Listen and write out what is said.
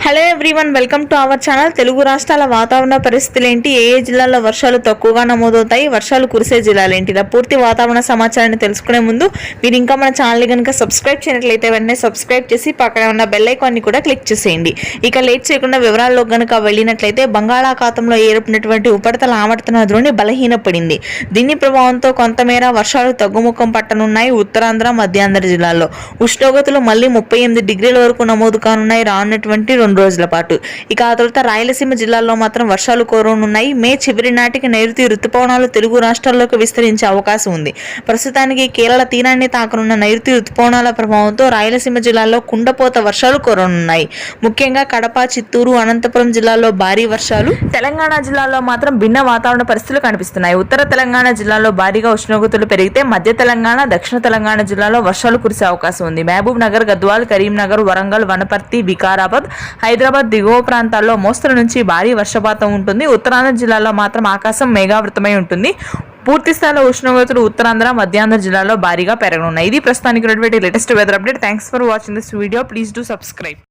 Hello everyone, welcome to our channel. Telugu రాష్ట్రాల వాతావరణ పరిస్థితులు ఏంటి, ఏ జిల్లాల్లో వర్షాలు తక్కువగా నమోదవుతాయి, వర్షాలు కురిసే జిల్లాలు ఏంటి, ఇలా పూర్తి వాతావరణ సమాచారాన్ని తెలుసుకునే ముందు మీరు ఇంకా మన ఛానల్ కనుక సబ్స్క్రైబ్ చేయనట్లయితే వెంటనే సబ్స్క్రైబ్ చేసి పక్కనే ఉన్న బెల్ ఐకాన్ని కూడా క్లిక్ చేసేయండి. ఇక లేట్ చేయకుండా వివరాల్లో కనుక వెళ్ళినట్లయితే బంగాళాఖాతంలో ఏర్పడినటువంటి ఉపరితల ఆవర్తన ద్రోణి బలహీనపడింది. దీని ప్రభావంతో కొంతమేర వర్షాలు తగ్గుముఖం పట్టనున్నాయి. ఉత్తరాంధ్ర, మధ్యాంధ్ర జిల్లాల్లో ఉష్ణోగ్రతలు మళ్ళీ 38 డిగ్రీల వరకు నమోదు కానున్నాయి రానున్నటువంటి 2 రోజుల పాటు. ఇక ఆ తర్వాత రాయలసీమ జిల్లాల్లో మాత్రం వర్షాలు కురవనున్నాయి. మే చివరి నాటికి నైరుతి రుతుపవనాలు తెలుగు రాష్ట్రాల్లోకి విస్తరించే అవకాశం ఉంది. ప్రస్తుతానికి కేరళ తీరాన్ని తాకనున్న నైరుతి రుతుపవనాల ప్రభావంతో రాయలసీమ జిల్లాల్లో కుండపోత వర్షాలు కురవనున్నాయి. ముఖ్యంగా కడప, చిత్తూరు, అనంతపురం జిల్లాల్లో భారీ వర్షాలు. తెలంగాణ జిల్లాలో మాత్రం భిన్న వాతావరణ పరిస్థితులు కనిపిస్తున్నాయి. ఉత్తర తెలంగాణ జిల్లాలో భారీగా ఉష్ణోగ్రతలు పెరిగితే మధ్య తెలంగాణ, దక్షిణ తెలంగాణ జిల్లాలో వర్షాలు కురిసే అవకాశం ఉంది. మహబూబ్ నగర్, గద్వాల్, కరీంనగర్, వరంగల్, వనపర్తి, వికారాబాద్, హైదరాబాద్ దిగువ ప్రాంతాల్లో మోస్తరు నుంచి భారీ వర్షపాతం ఉంటుంది. ఉత్తరాంధ్ర జిల్లాలో మాత్రం ఆకాశం మేఘావృతమై ఉంటుంది. పూర్తి స్థాయిలో ఉష్ణోగ్రతలు ఉత్తరాంధ్ర, మధ్యాంధ్ర జిల్లాలో భారీగా పెరగనున్నాయి. ఇది ప్రస్తుతానికి latest weather update. Thanks for watching this video. Please do subscribe.